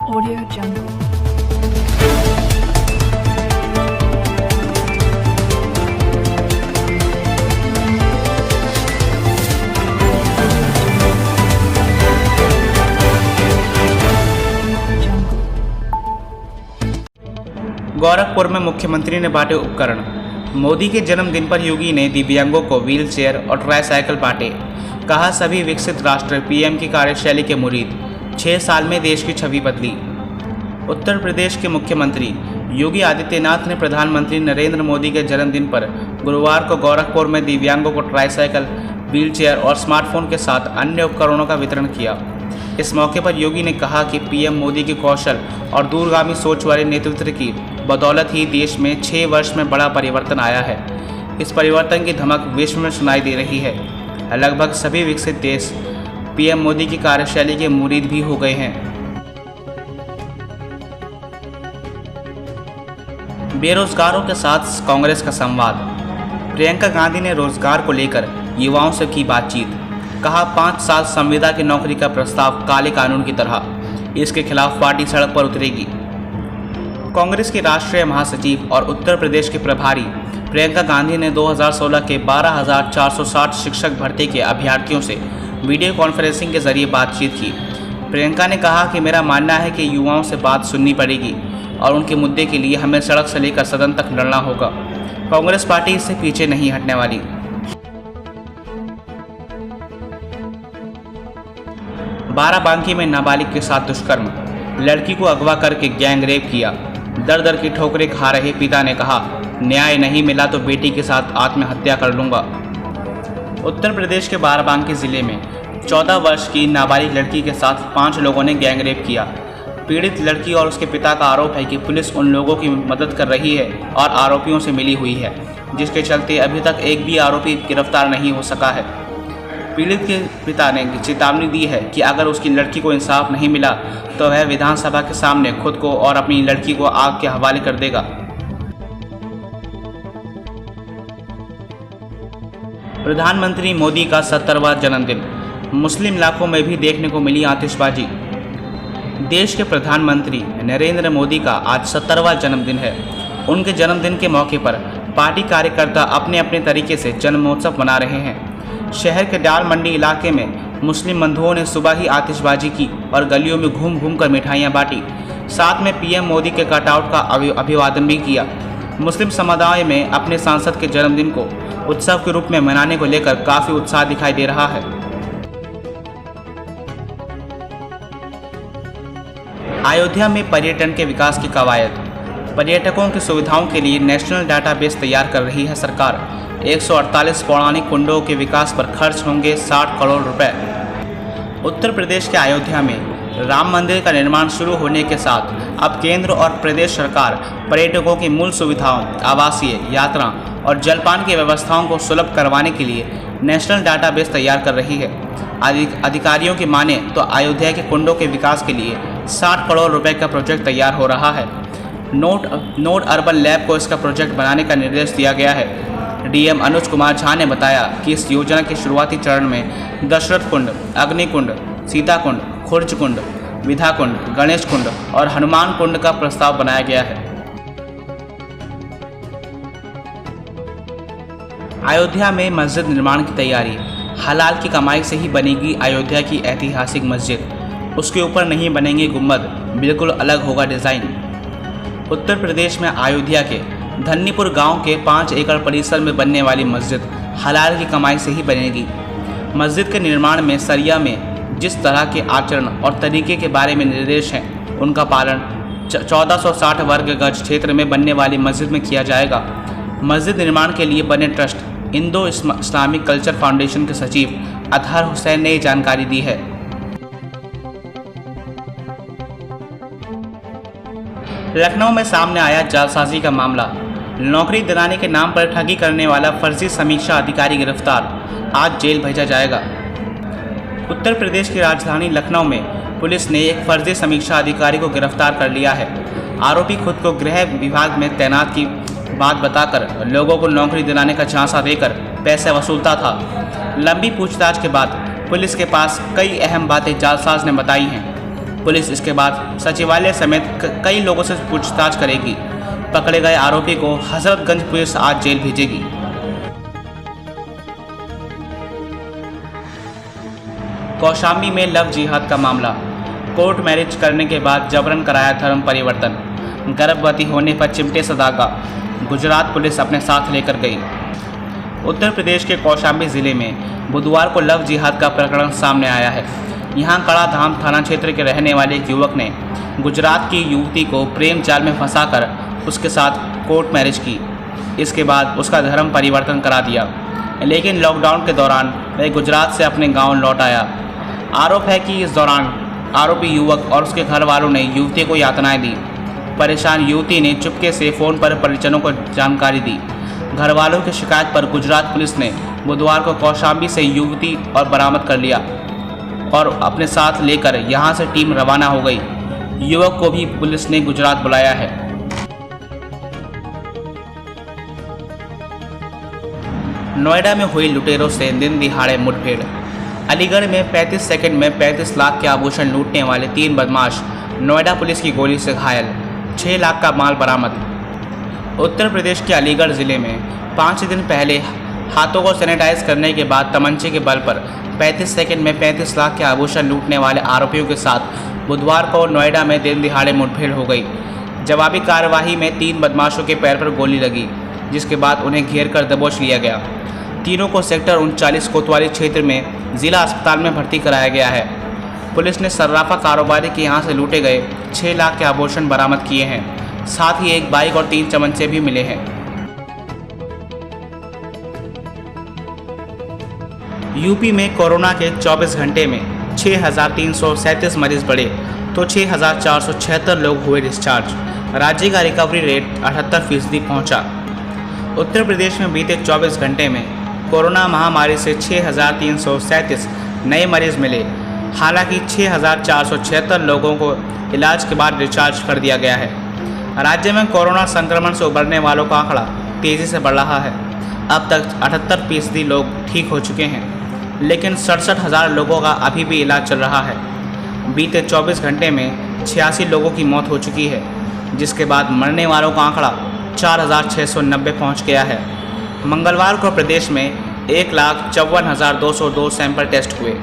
Audio Jungle. Gorakhpur में मुख्यमंत्री ने बांटे उपकरण। मोदी के जन्मदिन पर योगी ने दिव्यांगों को व्हील चेयर और ट्राईसाइकिल बांटे। कहा सभी विकसित राष्ट्र पीएम की कार्यशैली के मुरीद, 6 साल में देश की छवि बदली। उत्तर प्रदेश के मुख्यमंत्री योगी आदित्यनाथ ने प्रधानमंत्री नरेंद्र मोदी के जन्मदिन पर गुरुवार को गोरखपुर में दिव्यांगों को ट्राईसाइकिल, व्हील चेयर और स्मार्टफोन के साथ अन्य उपकरणों का वितरण किया। इस मौके पर योगी ने कहा कि पीएम मोदी के कौशल और दूरगामी सोच वाले नेतृत्व की बदौलत ही देश में 6 वर्ष में बड़ा परिवर्तन आया है। इस परिवर्तन की धमक विश्व में सुनाई दे रही है। लगभग सभी विकसित देश पीएम मोदी की कार्यशैली के मुरीद भी हो गए हैं। बेरोजगारों के साथ कांग्रेस का संवाद। प्रियंका गांधी ने रोजगार को लेकर युवाओं से की बातचीत। कहा 5 साल संविदा की नौकरी का प्रस्ताव काले कानून की तरह, इसके खिलाफ पार्टी सड़क पर उतरेगी। कांग्रेस की राष्ट्रीय महासचिव और उत्तर प्रदेश के प्रभारी प्रियंका गांधी ने 2016 के 12,460 शिक्षक भर्ती के अभ्यर्थियों से वीडियो कॉन्फ्रेंसिंग के जरिए बातचीत की। प्रियंका ने कहा कि मेरा मानना है कि युवाओं से बात सुननी पड़ेगी और उनके मुद्दे के लिए हमें सड़क से लेकर सदन तक लड़ना होगा। कांग्रेस पार्टी इससे पीछे नहीं हटने वाली। बाराबांकी में नाबालिग के साथ दुष्कर्म, लड़की को अगवा करके गैंग रेप किया। दर दर की ठोकरें खा रहे पिता ने कहा, न्याय नहीं मिला तो बेटी के साथ आत्महत्या कर लूंगा। उत्तर प्रदेश के बाराबांकी जिले में 14 वर्ष की नाबालिग लड़की के साथ 5 लोगों ने गैंग रेप किया। पीड़ित लड़की और उसके पिता का आरोप है कि पुलिस उन लोगों की मदद कर रही है और आरोपियों से मिली हुई है, जिसके चलते अभी तक एक भी आरोपी गिरफ्तार नहीं हो सका है। पीड़ित के पिता ने चेतावनी दी है कि अगर उसकी लड़की को इंसाफ नहीं मिला तो वह विधानसभा के सामने खुद को और अपनी लड़की को आग के हवाले कर देगा। प्रधानमंत्री मोदी का 70वां जन्मदिन, मुस्लिम इलाकों में भी देखने को मिली आतिशबाजी। देश के प्रधानमंत्री नरेंद्र मोदी का आज 70वां जन्मदिन है। उनके जन्मदिन के मौके पर पार्टी कार्यकर्ता अपने अपने तरीके से जन्मोत्सव मना रहे हैं। शहर के डाल मंडी इलाके में मुस्लिम बंधुओं ने सुबह ही आतिशबाजी की और गलियों में घूम घूम कर मिठाइयाँ बांटी। साथ में पीएम मोदी के कटआउट का अभिवादन भी किया। मुस्लिम समुदाय में अपने सांसद के जन्मदिन को उत्सव के रूप में मनाने को लेकर काफ़ी उत्साह दिखाई दे रहा है। अयोध्या में पर्यटन के विकास की कवायद। पर्यटकों की सुविधाओं के लिए नेशनल डाटाबेस तैयार कर रही है सरकार। 148 पौराणिक कुंडों के विकास पर खर्च होंगे 60 करोड़ रुपए। उत्तर प्रदेश के अयोध्या में राम मंदिर का निर्माण शुरू होने के साथ अब केंद्र और प्रदेश सरकार पर्यटकों की मूल सुविधाओं, आवासीय, यात्रा और जलपान की व्यवस्थाओं को सुलभ करवाने के लिए नेशनल डाटाबेस तैयार कर रही है। अधिकारियों की माने तो अयोध्या के कुंडों के विकास के लिए 60 करोड़ रुपए का प्रोजेक्ट तैयार हो रहा है। नोड अर्बन लैब को इसका प्रोजेक्ट बनाने का निर्देश दिया गया है। डीएम अनुज कुमार झा ने बताया कि इस योजना के शुरुआती चरण में दशरथ कुंड, अग्निकुंड, सीता कुंड, खुर्ज कुंड, विधा कुंड, गणेश कुंड और हनुमान कुंड का प्रस्ताव बनाया गया है। अयोध्या में मस्जिद निर्माण की तैयारी। हलाल की कमाई से ही बनेगी अयोध्या की ऐतिहासिक मस्जिद। उसके ऊपर नहीं बनेंगे गुंबद, बिल्कुल अलग होगा डिज़ाइन। उत्तर प्रदेश में अयोध्या के धन्नीपुर गांव के 5 एकड़ परिसर में बनने वाली मस्जिद हलाल की कमाई से ही बनेगी। मस्जिद के निर्माण में सरिया में जिस तरह के आचरण और तरीके के बारे में निर्देश हैं, उनका पालन 1460 वर्ग गज क्षेत्र में बनने वाली मस्जिद में किया जाएगा। मस्जिद निर्माण के लिए बने trust Indo Islamic culture foundation के सचिव अतहर हुसैन ने जानकारी दी है। लखनऊ में सामने आया जालसाजी का मामला। नौकरी दिलाने के नाम पर ठगी करने वाला फर्जी समीक्षा अधिकारी गिरफ्तार, आज जेल भेजा जाएगा। उत्तर प्रदेश की राजधानी लखनऊ में पुलिस ने एक फर्जी समीक्षा अधिकारी को गिरफ्तार कर लिया है। आरोपी खुद को गृह विभाग में तैनात की बात बताकर लोगों को नौकरी दिलाने का झांसा देकर पैसे वसूलता था। लंबी पूछताछ के बाद पुलिस के पास कई अहम बातें जालसाज ने बताई हैं। पुलिस इसके बाद सचिवालय समेत कई लोगों से पूछताछ करेगी। पकड़े गए आरोपी को हजरतगंज पुलिस आज जेल भेजेगी। कौशाम्बी में लव जिहाद का मामला। कोर्ट मैरिज करने के बाद जबरन कराया धर्म परिवर्तन। गर्भवती होने पर चिमटे से दागा। गुजरात पुलिस अपने साथ लेकर गई। उत्तर प्रदेश के कौशाम्बी जिले में बुधवार को लव जिहाद का प्रकरण सामने आया है। यहां कड़ाधाम थाना क्षेत्र के रहने वाले एक युवक ने गुजरात की युवती को प्रेम जाल में फंसाकर उसके साथ कोर्ट मैरिज की। इसके बाद उसका धर्म परिवर्तन करा दिया, लेकिन लॉकडाउन के दौरान वह गुजरात से अपने गांव लौट आया। आरोप है कि इस दौरान आरोपी युवक और उसके घर वालों ने युवती को यातनाएं दी। परेशान युवती ने चुपके से फ़ोन पर परिजनों को जानकारी दी। घर वालों की शिकायत पर गुजरात पुलिस ने बुधवार को कौशाम्बी से युवती और बरामद कर लिया और अपने साथ लेकर यहां से टीम रवाना हो गई। युवक को भी पुलिस ने गुजरात बुलाया है। नोएडा में हुई लुटेरों से दिन दिहाड़े मुठभेड़। अलीगढ़ में 35 सेकंड में 35 लाख के आभूषण लूटने वाले 3 बदमाश नोएडा पुलिस की गोली से घायल। 6 लाख का माल बरामद। उत्तर प्रदेश के अलीगढ़ ज़िले में 5 दिन पहले हाथों को सैनिटाइज करने के बाद तमंचे के बल पर 35 सेकंड में 35 लाख के आभूषण लूटने वाले आरोपियों के साथ बुधवार को नोएडा में दिन दिहाड़े मुठभेड़ हो गई। जवाबी कार्यवाही में 3 बदमाशों के पैर पर गोली लगी, जिसके बाद उन्हें घेर कर दबोच लिया गया। तीनों को सेक्टर 39 कोतवाली क्षेत्र में जिला अस्पताल में भर्ती कराया गया है। पुलिस ने सर्राफा कारोबारी के यहाँ से लूटे गए 6 लाख के आभूषण बरामद किए हैं। साथ ही एक बाइक और 3 चमचे भी मिले हैं। यूपी में कोरोना के 24 घंटे में 6,337 मरीज बढ़े तो 6,476 लोग हुए डिस्चार्ज। राज्य का रिकवरी रेट 78% पहुंचा। उत्तर प्रदेश में बीते 24 घंटे में कोरोना महामारी से 6,337 नए मरीज मिले। हालांकि 6,476 लोगों को इलाज के बाद डिस्चार्ज कर दिया गया है। राज्य में कोरोना संक्रमण से उबरने वालों का आंकड़ा तेज़ी से बढ़ रहा है। अब तक 78% लोग ठीक हो चुके हैं, लेकिन 67,000 लोगों का अभी भी इलाज चल रहा है। बीते 24 घंटे में 86 लोगों की मौत हो चुकी है, जिसके बाद मरने वालों का आंकड़ा 4,690 पहुंच गया है। मंगलवार को प्रदेश में 1,54,202 सैंपल टेस्ट हुए।